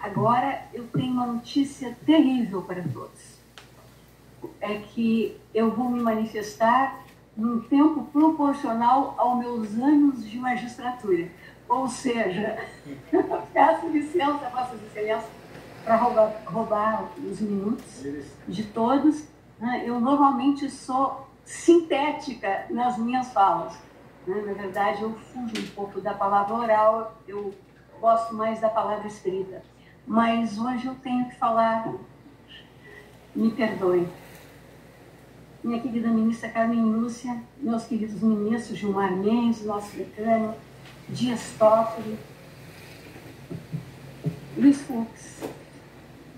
Agora, eu tenho uma notícia terrível para todos. É que eu vou me manifestar num tempo proporcional aos meus anos de magistratura. Ou seja, peço licença, Vossas Excelências, para roubar os minutos de todos. Eu normalmente sou sintética nas minhas falas. Na verdade, eu fujo um pouco da palavra oral, eu gosto mais da palavra escrita. Mas hoje eu tenho que falar, me perdoe. Minha querida ministra Carmen Lúcia, meus queridos ministros Gilmar Mendes, nosso decano, Dias Toffoli, Luiz Fux,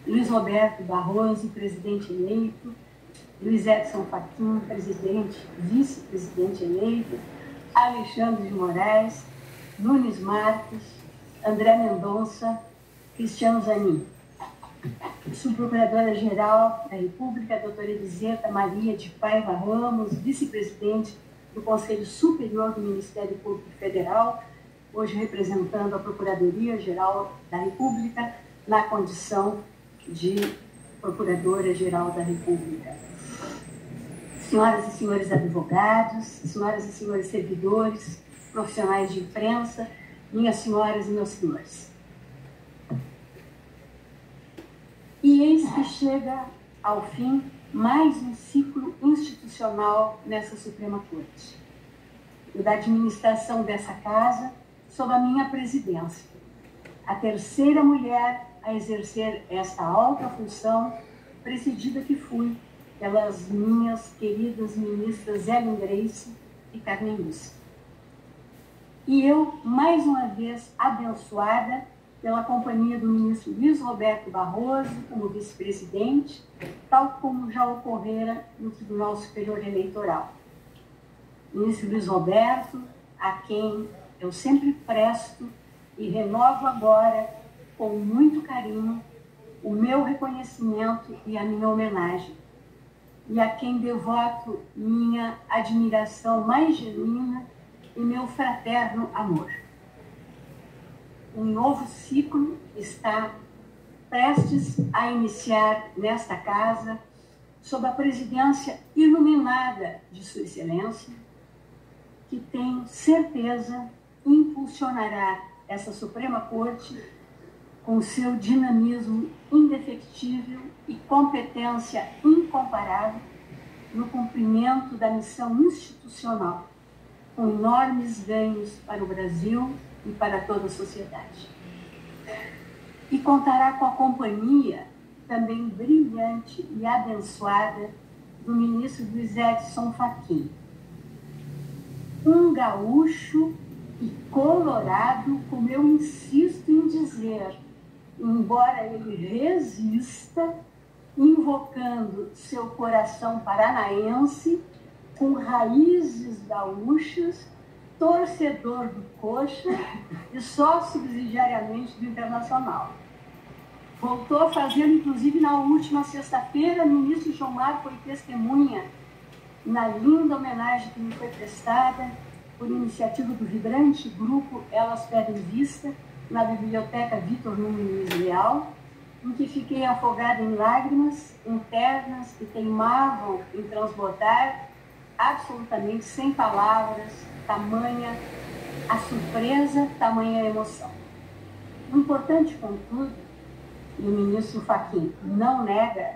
Luiz Roberto Barroso, presidente eleito, Luiz Edson Fachin, presidente, vice-presidente eleito, Alexandre de Moraes, Nunes Marques, André Mendonça, Cristiano Zanin, Subprocuradora-Geral da República, doutora Eliseta Maria de Paiva Ramos, vice-presidente do Conselho Superior do Ministério Público Federal, hoje representando a Procuradoria-Geral da República na condição de Procuradora-Geral da República. Senhoras e senhores advogados, senhoras e senhores servidores, profissionais de imprensa, minhas senhoras e meus senhores. E eis que chega ao fim mais um ciclo institucional nessa Suprema Corte. O da administração dessa casa sob a minha presidência. A terceira mulher a exercer esta alta função, presidida que fui pelas minhas queridas ministras Ellen Grace e Carmen Lúcia. E eu, mais uma vez, abençoada pela companhia do ministro Luiz Roberto Barroso como vice-presidente, tal como já ocorrera no Tribunal Superior Eleitoral. Ministro Luiz Roberto, a quem eu sempre presto e renovo agora, com muito carinho, o meu reconhecimento e a minha homenagem, e a quem devoto minha admiração mais genuína e meu fraterno amor. Um novo ciclo está prestes a iniciar nesta casa, sob a presidência iluminada de Sua Excelência, que tenho certeza impulsionará essa Suprema Corte com seu dinamismo indefectível e competência incomparável no cumprimento da missão institucional, com enormes ganhos para o Brasil e para toda a sociedade. E contará com a companhia, também brilhante e abençoada, do ministro Luiz Edson Fachin. Um gaúcho e colorado, como eu insisto em dizer, embora ele resista, invocando seu coração paranaense, com raízes gaúchas, torcedor do Coxa e só subsidiariamente do Internacional. Voltou a fazer, inclusive, na última sexta-feira, o ministro Gilmar foi testemunha na linda homenagem que me foi prestada por iniciativa do vibrante grupo Elas Pedem Vista, na Biblioteca Vitor Nunes Leal, em que fiquei afogada em lágrimas internas que teimavam em transbordar, absolutamente sem palavras, tamanha a surpresa, tamanha a emoção. O importante, contudo, e o ministro Fachin não nega,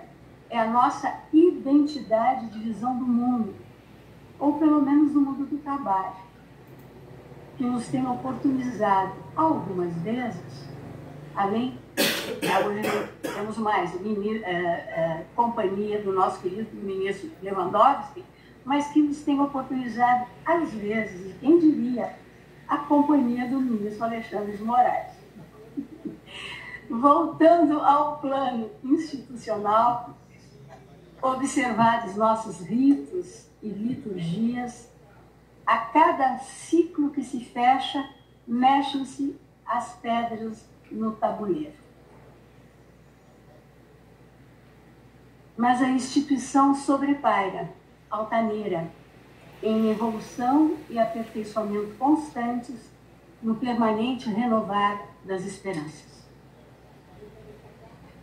é a nossa identidade de visão do mundo, ou pelo menos do mundo do trabalho, que nos tem oportunizado algumas vezes, além, hoje temos mais, companhia do nosso querido ministro Lewandowski, mas que nos tem oportunizado, às vezes, quem diria, a companhia do ministro Alexandre de Moraes. Voltando ao plano institucional, observados nossos ritos e liturgias, a cada ciclo que se fecha, mexem-se as pedras no tabuleiro. Mas a instituição sobrepaira, altaneira, em evolução e aperfeiçoamento constantes no permanente renovar das esperanças.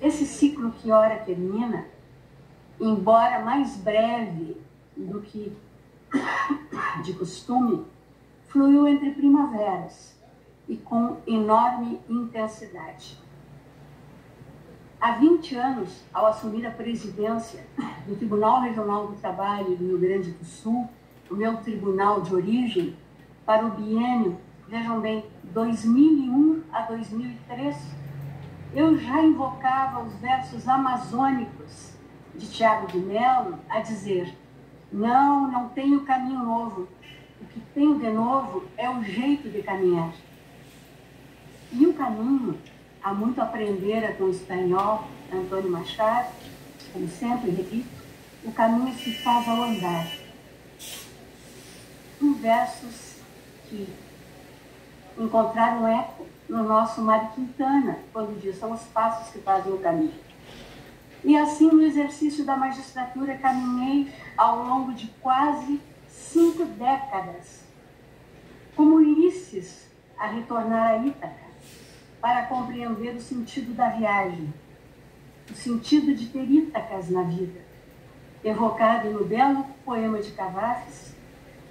Esse ciclo que ora termina, embora mais breve do que de costume, fluiu entre primaveras e com enorme intensidade. Há 20 anos, ao assumir a presidência do Tribunal Regional do Trabalho do Rio Grande do Sul, o meu tribunal de origem, para o biênio, vejam bem, 2001 a 2003, eu já invocava os versos amazônicos de Tiago de Mello a dizer: não tenho caminho novo, o que tenho de novo é o jeito de caminhar. E o caminho, há muito a aprender com o espanhol Antônio Machado, como sempre repito, o caminho se faz ao andar. Em versos que encontraram eco no nosso Mário Quintana, quando diz: são os passos que fazem o caminho. E assim, no exercício da magistratura, caminhei ao longo de quase 5 décadas, como Ulisses a retornar a Ítaca, para compreender o sentido da viagem, o sentido de ter Ítacas na vida, evocado no belo poema de Cavafis,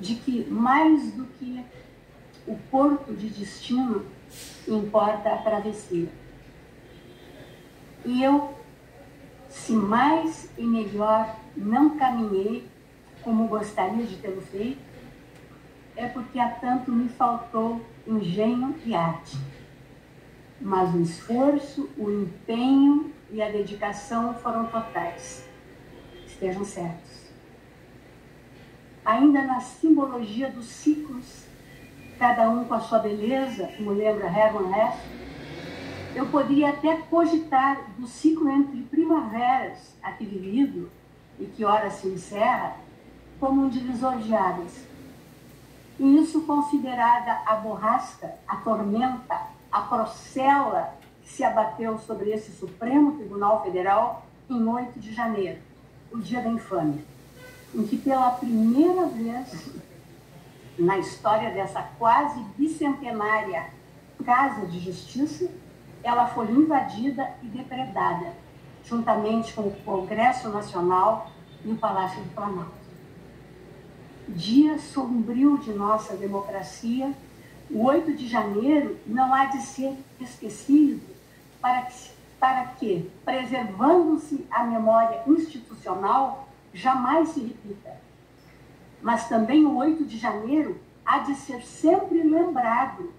de que mais do que o porto de destino importa a travessia. E eu, se mais e melhor não caminhei como gostaria de tê-lo feito, é porque há tanto me faltou engenho e arte. Mas o esforço, o empenho e a dedicação foram totais. Estejam certos. Ainda na simbologia dos ciclos, cada um com a sua beleza, como lembra Hermann Hesse, eu poderia até cogitar do ciclo entre primaveras aqui vivido e que ora se encerra como um divisor de águas. E isso considerada a borrasca, a tormenta, a procela que se abateu sobre esse Supremo Tribunal Federal em 8 de janeiro, o dia da infâmia, em que pela primeira vez na história dessa quase bicentenária Casa de Justiça, ela foi invadida e depredada, juntamente com o Congresso Nacional e o Palácio do Planalto. Dia sombrio de nossa democracia, o 8 de janeiro não há de ser esquecido para que, preservando-se a memória institucional, jamais se repita. Mas também o 8 de janeiro há de ser sempre lembrado,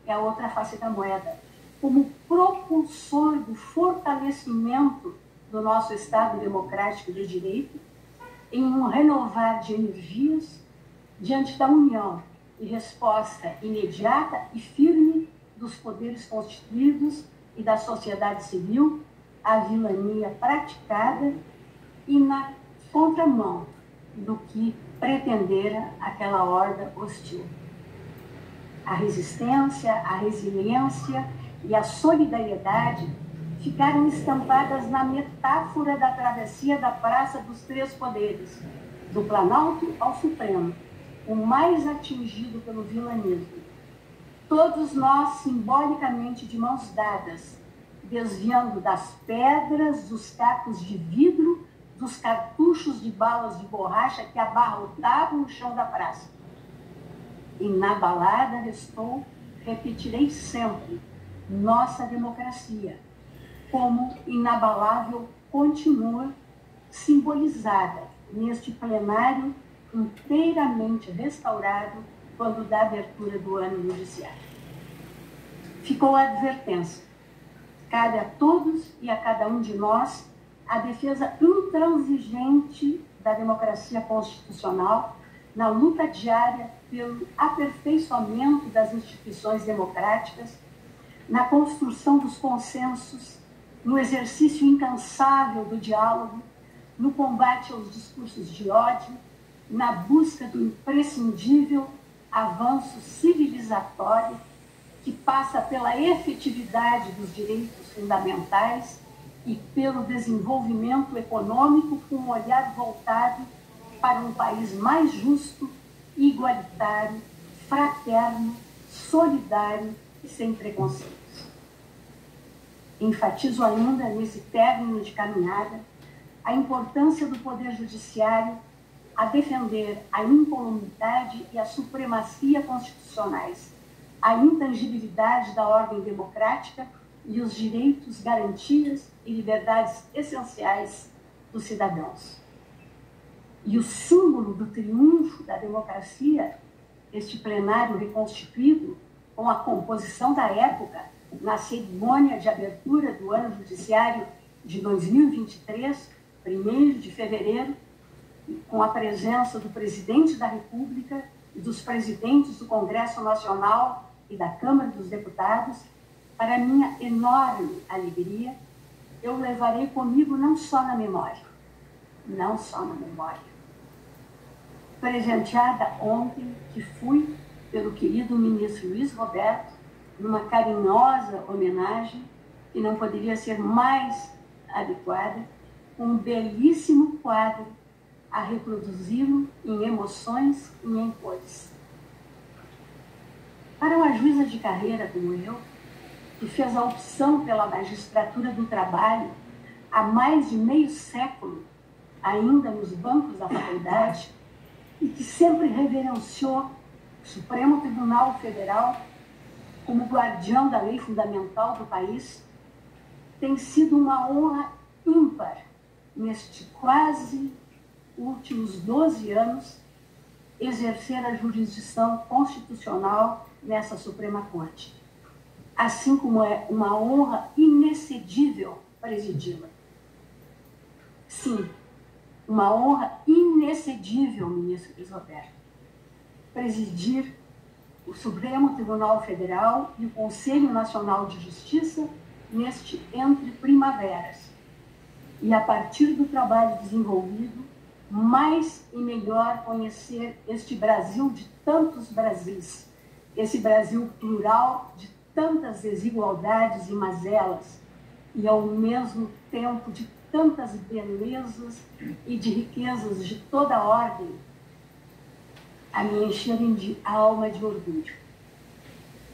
é a outra face da moeda, como propulsor do fortalecimento do nosso Estado democrático de direito, em um renovar de energias diante da união e resposta imediata e firme dos poderes constituídos e da sociedade civil à vilania praticada e na contramão do que pretendera aquela horda hostil. A resistência, a resiliência e a solidariedade ficaram estampadas na metáfora da travessia da Praça dos Três Poderes, do Planalto ao Supremo, o mais atingido pelo vilanismo. Todos nós, simbolicamente de mãos dadas, desviando das pedras, dos cacos de vidro, dos cartuchos de balas de borracha que abarrotavam o chão da praça. Inabalada restou, repetirei sempre, nossa democracia, como inabalável continua simbolizada neste plenário inteiramente restaurado quando da abertura do ano judiciário. Ficou a advertência. Cabe a todos e a cada um de nós a defesa intransigente da democracia constitucional na luta diária pelo aperfeiçoamento das instituições democráticas, na construção dos consensos, no exercício incansável do diálogo, no combate aos discursos de ódio, na busca do imprescindível avanço civilizatório que passa pela efetividade dos direitos fundamentais e pelo desenvolvimento econômico com um olhar voltado para um país mais justo, igualitário, fraterno, solidário e sem preconceitos. Enfatizo ainda, nesse término de caminhada, a importância do Poder Judiciário a defender a incolumidade e a supremacia constitucionais, a intangibilidade da ordem democrática e os direitos, garantias e liberdades essenciais dos cidadãos. E o símbolo do triunfo da democracia, este plenário reconstituído com a composição da época, na cerimônia de abertura do ano judiciário de 2023, 1º de fevereiro, com a presença do presidente da República e dos presidentes do Congresso Nacional e da Câmara dos Deputados, para minha enorme alegria, eu levarei comigo não só na memória, presenteada ontem, que fui pelo querido ministro Luiz Roberto, numa carinhosa homenagem, que não poderia ser mais adequada, um belíssimo quadro a reproduzi-lo em emoções e em cores. Para uma juíza de carreira como eu, que fez a opção pela magistratura do trabalho há mais de meio século, ainda nos bancos da faculdade, e que sempre reverenciou o Supremo Tribunal Federal como guardião da lei fundamental do país, tem sido uma honra ímpar neste quase últimos 12 anos exercer a jurisdição constitucional nessa Suprema Corte, assim como é uma honra inexcedível presidi-la. Sim, uma honra inexcedível, ministro Luiz Roberto, presidir o Supremo Tribunal Federal e o Conselho Nacional de Justiça neste entre primaveras. E a partir do trabalho desenvolvido, mais e melhor conhecer este Brasil de tantos Brasis, esse Brasil plural de tantas desigualdades e mazelas, e ao mesmo tempo de tantas belezas e de riquezas de toda ordem, a me encherem de alma de orgulho.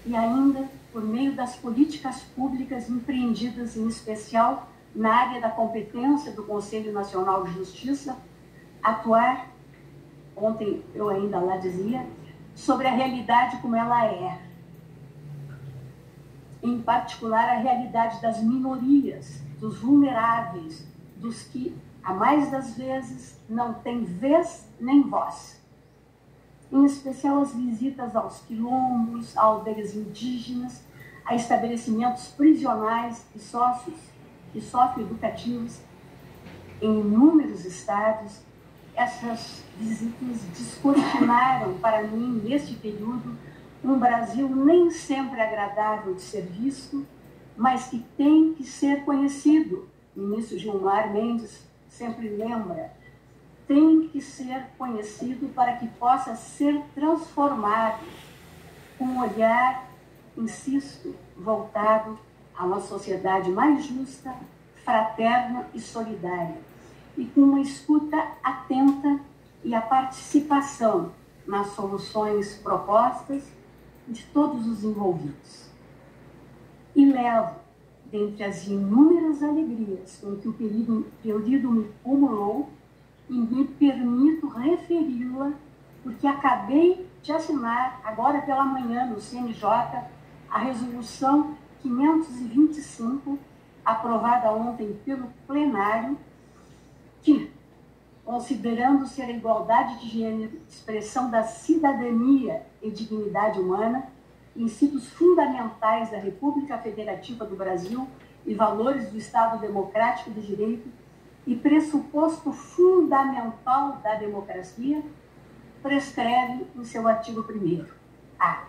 E ainda, por meio das políticas públicas empreendidas, em especial na área da competência do Conselho Nacional de Justiça, atuar, ontem eu ainda lá dizia, sobre a realidade como ela é. Em particular, a realidade das minorias, dos vulneráveis, dos que, a mais das vezes, não têm vez nem voz. Em especial as visitas aos quilombos, a aldeias indígenas, a estabelecimentos prisionais e socioeducativos em inúmeros estados. Essas visitas descortinaram para mim, neste período, um Brasil nem sempre agradável de ser visto, mas que tem que ser conhecido. O ministro Gilmar Mendes sempre lembra, tem que ser conhecido para que possa ser transformado com um olhar, insisto, voltado a uma sociedade mais justa, fraterna e solidária, e com uma escuta atenta e a participação nas soluções propostas de todos os envolvidos. E levo, dentre as inúmeras alegrias com que o período me cumulou, e me permito referi-la, porque acabei de assinar, agora pela manhã, no CNJ, a resolução 525, aprovada ontem pelo plenário, que, considerando ser a igualdade de gênero expressão da cidadania e dignidade humana, princípios fundamentais da República Federativa do Brasil e valores do Estado Democrático de Direito e pressuposto fundamental da democracia, prescreve em seu artigo 1º, a.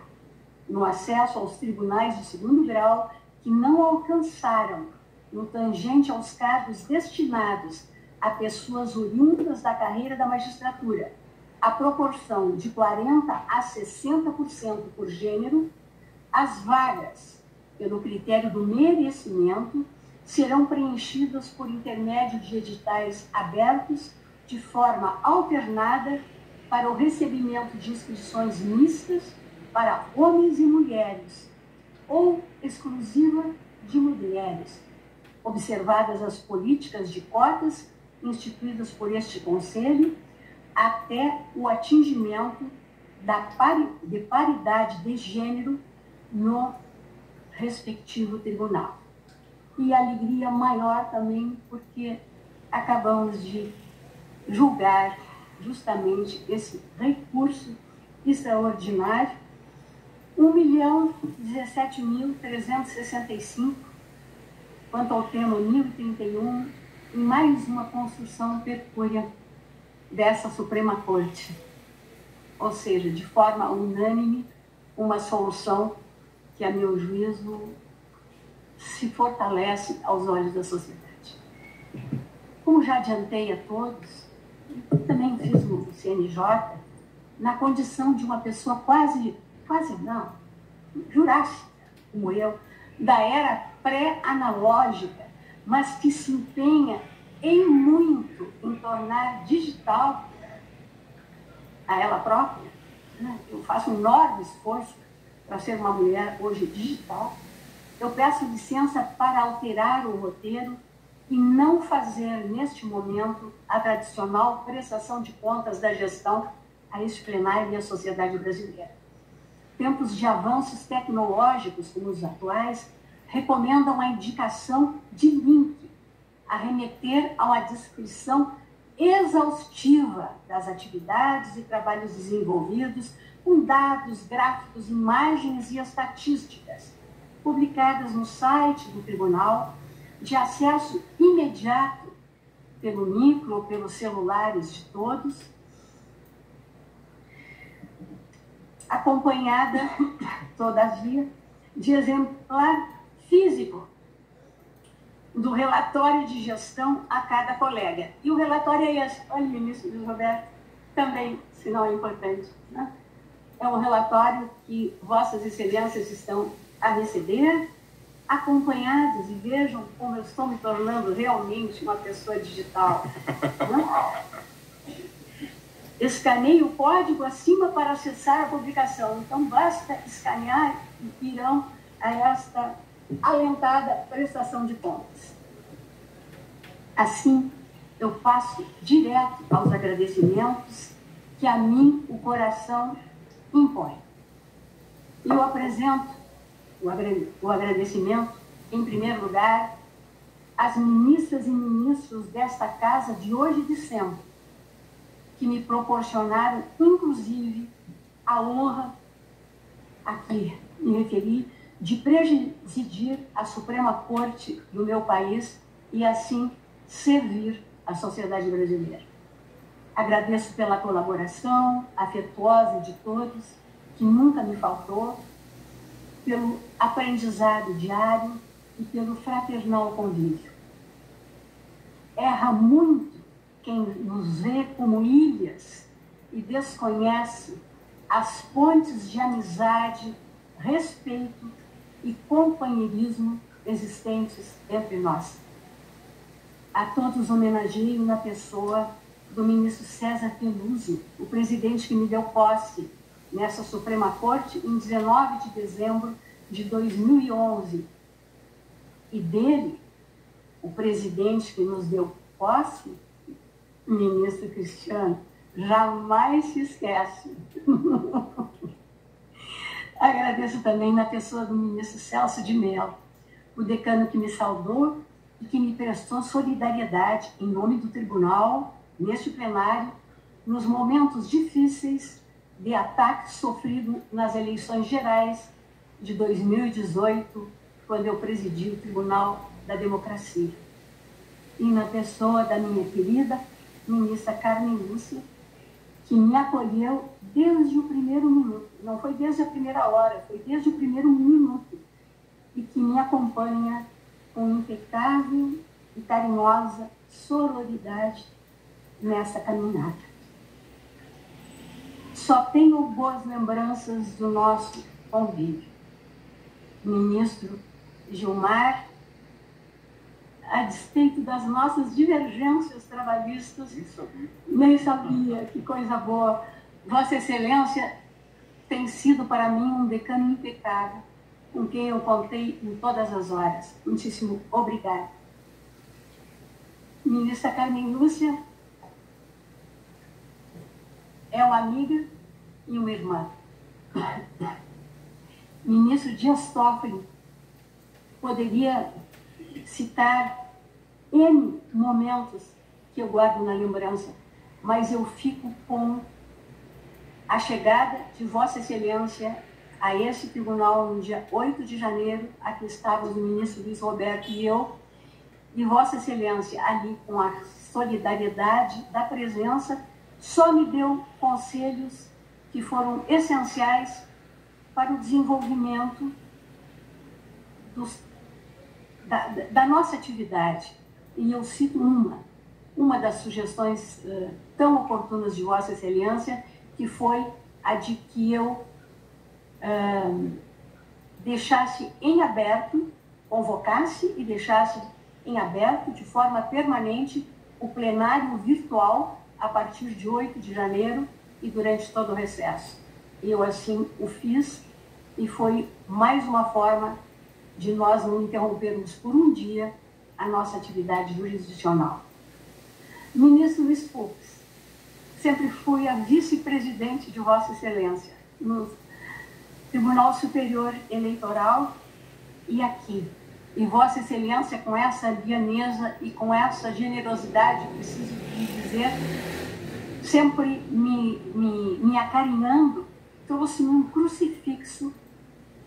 No acesso aos tribunais de segundo grau que não alcançaram, no tangente aos cargos destinados a pessoas oriundas da carreira da magistratura, a proporção de 40% a 60% por gênero, as vagas, pelo critério do merecimento, serão preenchidas por intermédio de editais abertos de forma alternada para o recebimento de inscrições mistas para homens e mulheres, ou exclusiva de mulheres, observadas as políticas de cotas instituídas por este Conselho, até o atingimento de paridade de gênero no respectivo tribunal. E alegria maior também porque acabamos de julgar justamente esse recurso extraordinário, 1.017.365, quanto ao tema 1031, em mais uma construção perpúria dessa Suprema Corte. Ou seja, de forma unânime, uma solução que, a meu juízo, se fortalece aos olhos da sociedade. Como já adiantei a todos, também fiz o CNJ na condição de uma pessoa quase não, jurássica, como eu, da era pré-analógica, mas que se empenha em muito em tornar digital a ela própria. Eu faço um enorme esforço para ser uma mulher hoje digital. Eu peço licença para alterar o roteiro e não fazer, neste momento, a tradicional prestação de contas da gestão a este plenário e à sociedade brasileira. Tempos de avanços tecnológicos, como os atuais, recomendam a indicação de link, a remeter a uma descrição exaustiva das atividades e trabalhos desenvolvidos, com dados, gráficos, imagens e estatísticas, publicadas no site do Tribunal, de acesso imediato pelo micro ou pelos celulares de todos, acompanhada, todavia, de exemplar físico do relatório de gestão a cada colega. E o relatório é esse. Olha, ministro Luiz Roberto, também, se não é importante, né? É um relatório que Vossas Excelências estão a receber, acompanhados, e vejam como eu estou me tornando realmente uma pessoa digital. Né? Escaneie o código acima para acessar a publicação. Então, basta escanear e irão a esta alentada prestação de contas. Assim, eu passo direto aos agradecimentos que a mim o coração impõe. Eu apresento o agradecimento, em primeiro lugar, às ministras e ministros desta casa de hoje e de sempre, que me proporcionaram, inclusive, a honra, a que me referi, de presidir a Suprema Corte do meu país e, assim, servir a sociedade brasileira. Agradeço pela colaboração afetuosa de todos, que nunca me faltou, pelo aprendizado diário e pelo fraternal convívio. Erra muito quem nos vê como ilhas e desconhece as pontes de amizade, respeito e companheirismo existentes entre nós. A todos homenageio na pessoa do ministro César Peluso, o presidente que me deu posse nessa Suprema Corte em 19 de dezembro de 2011. E dele, o presidente que nos deu posse, o ministro Cristiano, jamais se esquece. Agradeço também na pessoa do ministro Celso de Mello, o decano que me saudou e que me prestou solidariedade em nome do tribunal, neste plenário, nos momentos difíceis de ataque sofrido nas eleições gerais de 2018, quando eu presidi o Tribunal da Democracia. E na pessoa da minha querida ministra Carmen Lúcia, que me acolheu desde o primeiro minuto. Não foi desde a primeira hora, foi desde o primeiro minuto. E que me acompanha com impecável e carinhosa sororidade nessa caminhada. Só tenho boas lembranças do nosso convívio. Ministro Gilmar, a despeito das nossas divergências trabalhistas, nem sabia, que coisa boa. Vossa Excelência tem sido para mim um decano impecável, com quem eu contei em todas as horas. Muitíssimo obrigada. Ministra Carmen Lúcia é uma amiga e uma irmã. Ministro Dias Toffoli poderia citar N momentos que eu guardo na lembrança, mas eu fico com a chegada de Vossa Excelência a esse tribunal no dia 8 de janeiro. Aqui estávamos o ministro Luiz Roberto e eu, e Vossa Excelência ali com a solidariedade da presença, só me deu conselhos que foram essenciais para o desenvolvimento da nossa atividade. E eu cito uma das sugestões tão oportunas de Vossa Excelência, que foi a de que eu deixasse em aberto, convocasse e deixasse em aberto, de forma permanente, o plenário virtual a partir de 8 de janeiro e durante todo o recesso. Eu assim o fiz e foi mais uma forma de nós não interrompermos por um dia a nossa atividade jurisdicional. Ministro Luiz Fux, sempre fui a vice-presidente de Vossa Excelência no Tribunal Superior Eleitoral e aqui. E Vossa Excelência, com essa lianeza e com essa generosidade, preciso lhe dizer, sempre me acarinhando, trouxe-me um crucifixo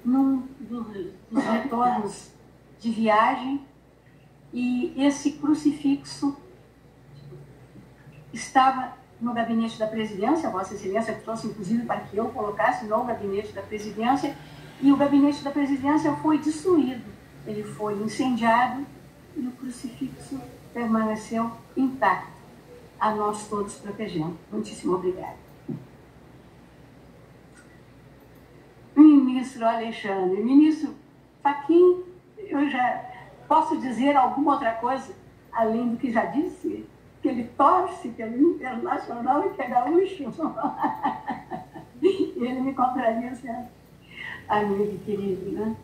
num dos retornos de viagem, e esse crucifixo estava no gabinete da presidência. Vossa Excelência trouxe, inclusive, para que eu colocasse no gabinete da presidência, e o gabinete da presidência foi destruído, ele foi incendiado e o crucifixo permaneceu intacto, a nós todos protegendo. Muitíssimo obrigada. Ministro Alexandre, ministro Fachin, eu já posso dizer alguma outra coisa, além do que já disse, que ele torce pelo Internacional e que é gaúcho. E ele me contradiz, né? Amigo querido, né?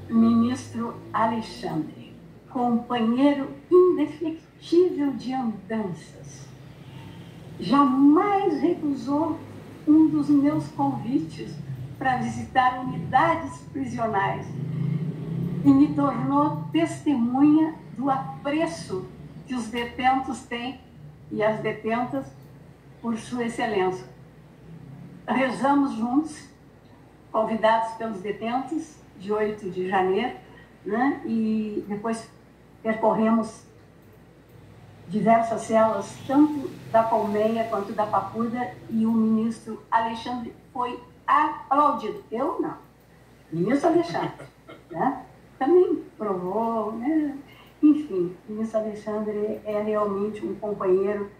Ministro Alexandre, companheiro indefectível de andanças, jamais recusou um dos meus convites para visitar unidades prisionais e me tornou testemunha do apreço que os detentos têm e as detentas por Sua Excelência. Rezamos juntos, convidados pelos detentos, de 8 de janeiro, né? E depois percorremos diversas celas, tanto da Colmeia quanto da Papuda, e o ministro Alexandre foi aplaudido. Eu não. Ministro Alexandre, né? Também provou, né? Enfim, o ministro Alexandre é realmente um companheiro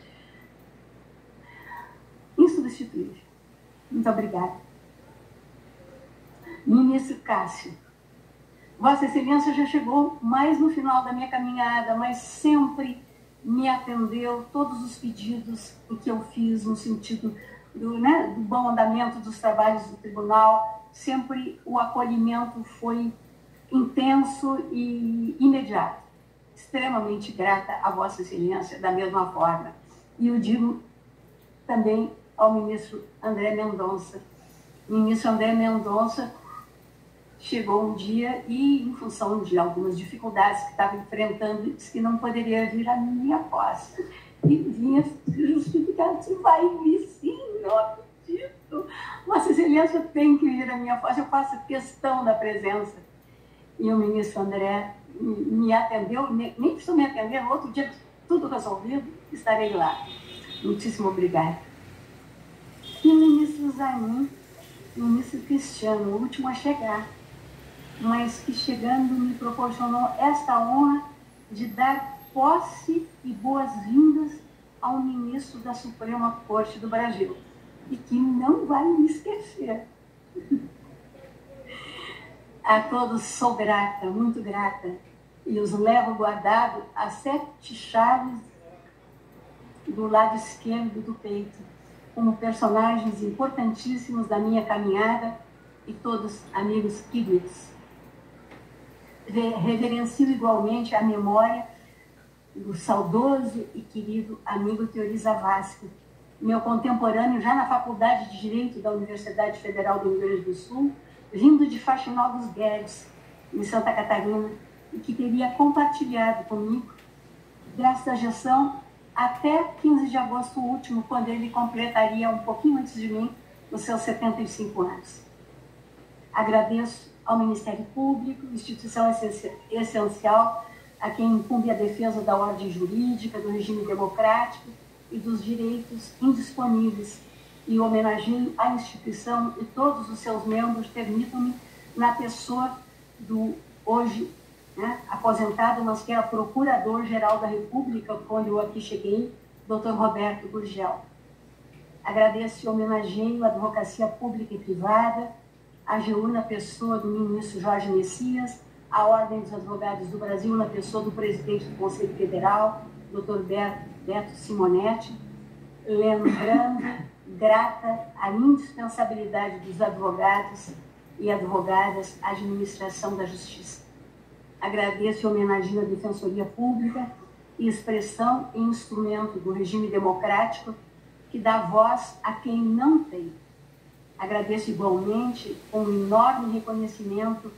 insubstituível. Muito obrigada. Ministro Cássio, Vossa Excelência já chegou mais no final da minha caminhada, mas sempre me atendeu todos os pedidos que eu fiz no sentido do bom andamento dos trabalhos do tribunal. Sempre o acolhimento foi intenso e imediato. Extremamente grata a Vossa Excelência, da mesma forma. E eu digo também ao ministro André Mendonça. O ministro André Mendonça chegou um dia e, em função de algumas dificuldades que estava enfrentando, disse que não poderia vir à minha posse. E vinha justificar, se vai vir sim, não acredito. Vossa Excelência tem que vir à minha posse, eu faço questão da presença. E o ministro André me atendeu, nem precisou me atender, no outro dia, tudo resolvido, estarei lá. Muitíssimo obrigada. E o ministro Zanin, o ministro Cristiano, o último a chegar, mas que chegando me proporcionou esta honra de dar posse e boas-vindas ao ministro da Suprema Corte do Brasil, e que não vai me esquecer. A todos sou grata, muito grata, e os levo guardado as 7 chaves do lado esquerdo do peito, como personagens importantíssimos da minha caminhada e todos amigos queridos. Reverencio igualmente a memória do saudoso e querido amigo Teori Zavascki, meu contemporâneo já na Faculdade de Direito da Universidade Federal do Rio Grande do Sul, vindo de Faxinal dos Guedes, em Santa Catarina, e que teria compartilhado comigo desta gestão até 15 de agosto último, quando ele completaria, um pouquinho antes de mim, os seus 75 anos. Agradeço ao Ministério Público, instituição essencial a quem incumbe a defesa da ordem jurídica, do regime democrático e dos direitos indisponíveis, e homenageio à instituição e todos os seus membros, permitam-me, na pessoa do hoje aposentado, mas que é Procurador-Geral da República, quando eu aqui cheguei, Dr. Roberto Gurgel. Agradeço e homenageio a Advocacia Pública e Privada, a AGU na pessoa do ministro Jorge Messias, a Ordem dos Advogados do Brasil na pessoa do presidente do Conselho Federal, Dr. Beto Simonetti, lembrando, grata, a indispensabilidade dos advogados e advogadas à administração da justiça. Agradeço e homenageio a Defensoria Pública, expressão e instrumento do regime democrático que dá voz a quem não tem. Agradeço igualmente com um enorme reconhecimento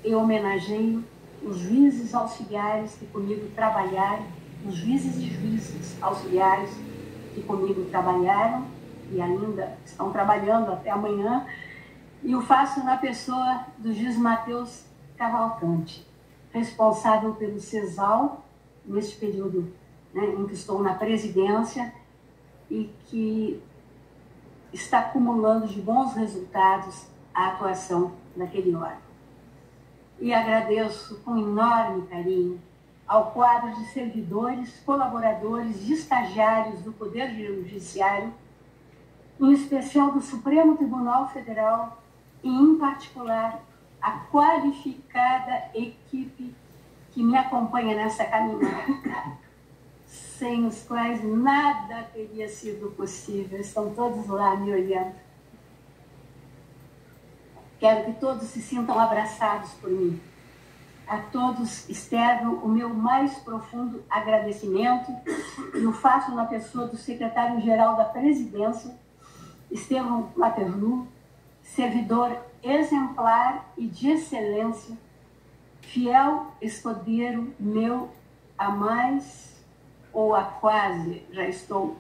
e homenageio os juízes auxiliares que comigo trabalharam, os juízes e juízes auxiliares que comigo trabalharam e ainda estão trabalhando até amanhã, e o faço na pessoa do juiz Matheus Cavalcante, responsável pelo CESAL, neste período em que estou na presidência, e que está acumulando de bons resultados a atuação daquele órgão. E agradeço com enorme carinho ao quadro de servidores, colaboradores e estagiários do Poder Judiciário, em especial do Supremo Tribunal Federal, e em particular a qualificada equipe que me acompanha nessa caminhada, sem os quais nada teria sido possível. Estão todos lá me olhando. Quero que todos se sintam abraçados por mim. A todos externo o meu mais profundo agradecimento, e o faço na pessoa do secretário-geral da Presidência, Estevão Waterloo, servidor exemplar e de excelência, fiel escudeiro meu há mais ou há quase, já estou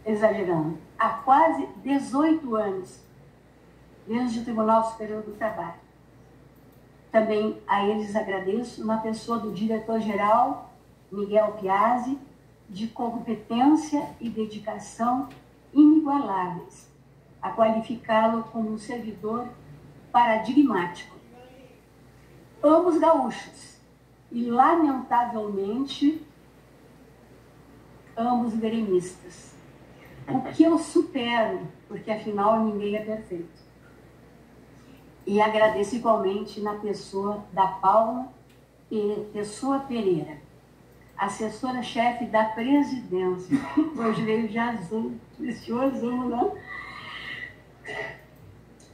exagerando, há quase 18 anos, desde o Tribunal Superior do Trabalho. Também a eles agradeço na pessoa do diretor-geral, Miguel Piazzi, de competência e dedicação inigualáveis, a qualificá-lo como um servidor paradigmático. Ambos gaúchos e, lamentavelmente, ambos gremistas. O que eu supero, porque afinal ninguém é perfeito. E agradeço igualmente na pessoa da Paula Pessoa Pereira, assessora-chefe da presidência. Hoje veio de azul, vestiu azul, não?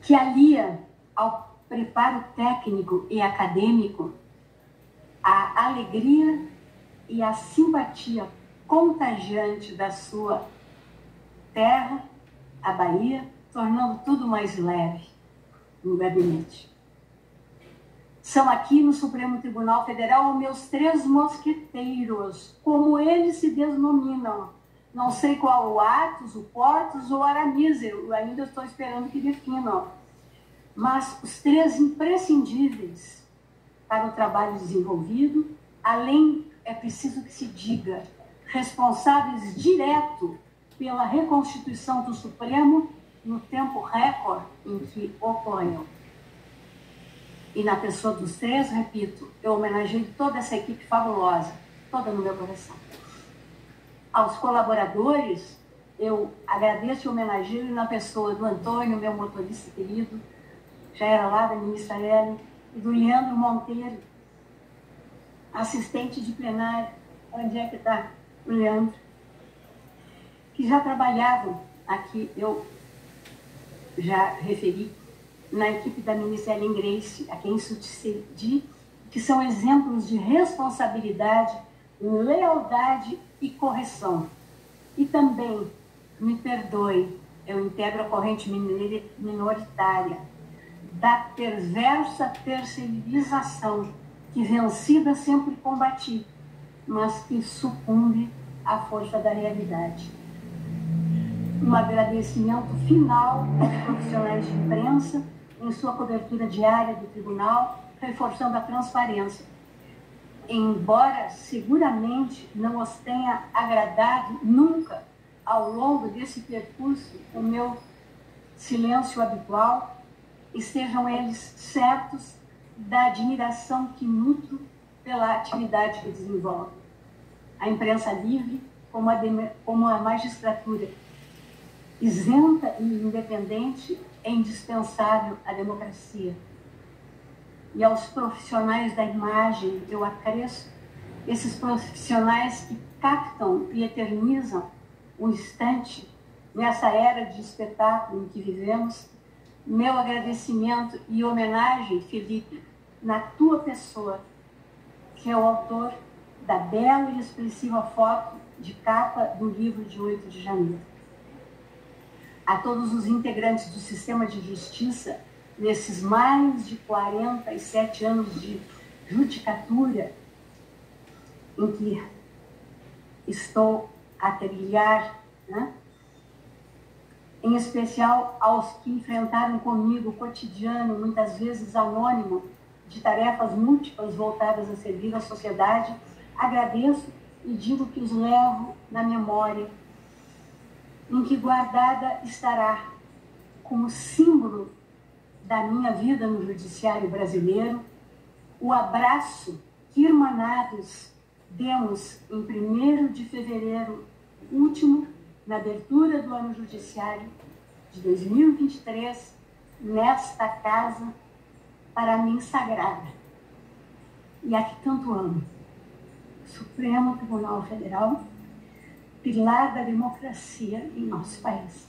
Que alia ao preparo técnico e acadêmico a alegria e a simpatia contagiante da sua terra, a Bahia, tornando tudo mais leve no gabinete. São aqui no Supremo Tribunal Federal os meus 3 mosqueteiros, como eles se denominam. Não sei qual o Athos, o Portos ou o Aramis, eu ainda estou esperando que definam. Mas os 3 imprescindíveis para o trabalho desenvolvido, além, é preciso que se diga, responsáveis direto pela reconstituição do Supremo no tempo recorde em que ocorreu. E na pessoa dos 3, repito, eu homenageio toda essa equipe fabulosa, toda no meu coração. Aos colaboradores, eu agradeço e homenageio na pessoa do Antônio, meu motorista querido, já era lá da ministra Ellen, e do Leandro Monteiro, assistente de plenário. Onde é que está o Leandro? Que já trabalhavam aqui, eu já referi, na equipe da ministra Ellen Grace, a quem sucedi, que são exemplos de responsabilidade, lealdade e correção. E também, me perdoe, eu integro a corrente minoritária da perversa terceirização que vencida sempre combati, mas que sucumbe à força da realidade. Um agradecimento final aos profissionais de imprensa em sua cobertura diária do tribunal, reforçando a transparência. Embora seguramente não os tenha agradado nunca ao longo desse percurso o meu silêncio habitual, estejam eles certos da admiração que nutro pela atividade que desenvolve. A imprensa livre, como a magistratura isenta e independente, é indispensável à democracia. E aos profissionais da imagem, eu acresço, esses profissionais que captam e eternizam o instante nessa era de espetáculo em que vivemos, meu agradecimento e homenagem, Felipe, na tua pessoa, que é o autor da bela e expressiva foto de capa do livro de 8 de janeiro. A todos os integrantes do sistema de justiça, nesses mais de 47 anos de judicatura em que estou a trilhar, né? Em especial aos que enfrentaram comigo o cotidiano, muitas vezes anônimo, de tarefas múltiplas voltadas a servir a sociedade, agradeço e digo que os levo na memória, em que guardada estará como símbolo da minha vida no judiciário brasileiro, o abraço que irmanados demos em 1º de fevereiro último, na abertura do ano judiciário de 2023, nesta casa, para mim sagrada, e a que tanto amo, Supremo Tribunal Federal, pilar da democracia em nosso país.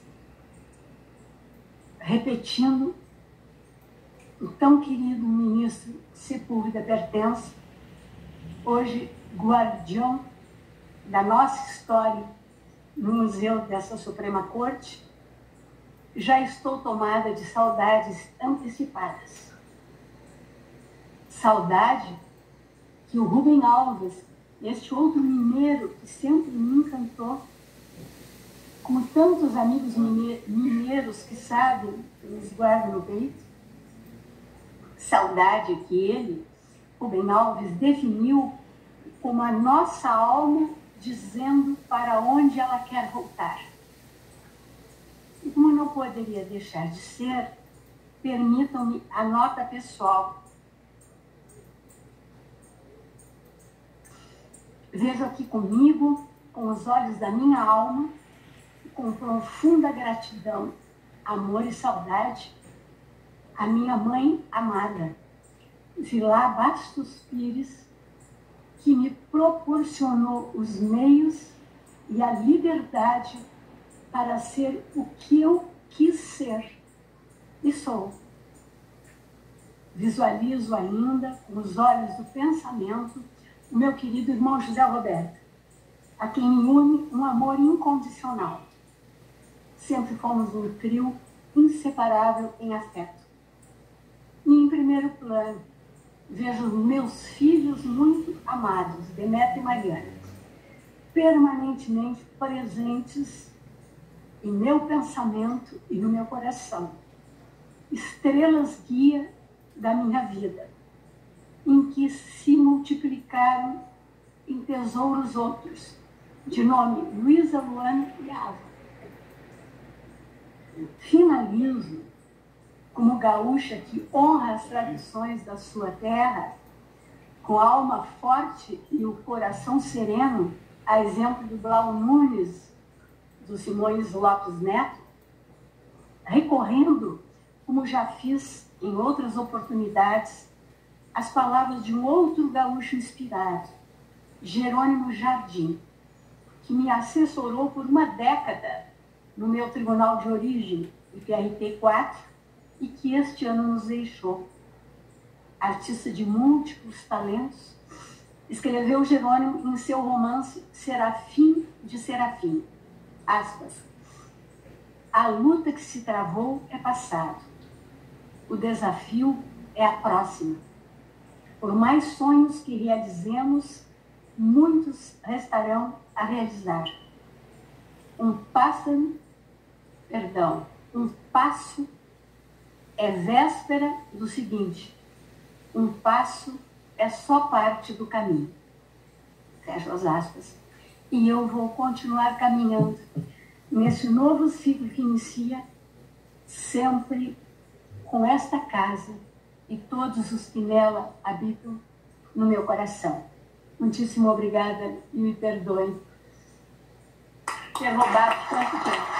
Repetindo, o tão querido ministro Sepúlveda pertence, hoje guardião da nossa história no museu dessa Suprema Corte, já estou tomada de saudades antecipadas. Saudade que o Rubem Alves, este outro mineiro que sempre me encantou, como tantos amigos mineiros que sabem, eles guardam no peito, saudade que ele, Rubem Alves, definiu como a nossa alma dizendo para onde ela quer voltar. E como não poderia deixar de ser, permitam-me a nota pessoal. Vejo aqui comigo, com os olhos da minha alma, com profunda gratidão, amor e saudade, a minha mãe amada, Zilá Bastos Pires, que me proporcionou os meios e a liberdade para ser o que eu quis ser e sou. Visualizo ainda, com os olhos do pensamento, o meu querido irmão José Roberto, a quem me une um amor incondicional. Sempre fomos um trio inseparável em afeto. E em primeiro plano, vejo meus filhos muito amados, Demetrio e Mariana, permanentemente presentes em meu pensamento e no meu coração. Estrelas guia da minha vida, em que se multiplicaram em tesouros outros, de nome Luísa, Luana e Ava. Finalizo como gaúcha que honra as tradições da sua terra, com a alma forte e o coração sereno, a exemplo do Blau Nunes, do Simões Lopes Neto, recorrendo, como já fiz em outras oportunidades, as palavras de um outro gaúcho inspirado, Jerônimo Jardim, que me assessorou por uma década no meu tribunal de origem, o PRT 4, e que este ano nos deixou. Artista de múltiplos talentos, escreveu Jerônimo em seu romance Serafim de Serafim. Aspas. A luta que se travou é passado. O desafio é a próxima. Por mais sonhos que realizemos, muitos restarão a realizar. Um passo é véspera do seguinte. Um passo é só parte do caminho. Fecha as aspas. E eu vou continuar caminhando nesse novo ciclo que inicia, sempre com esta casa e todos os que nela habitam no meu coração. Muitíssimo obrigada e me perdoem ter roubado tanto tempo.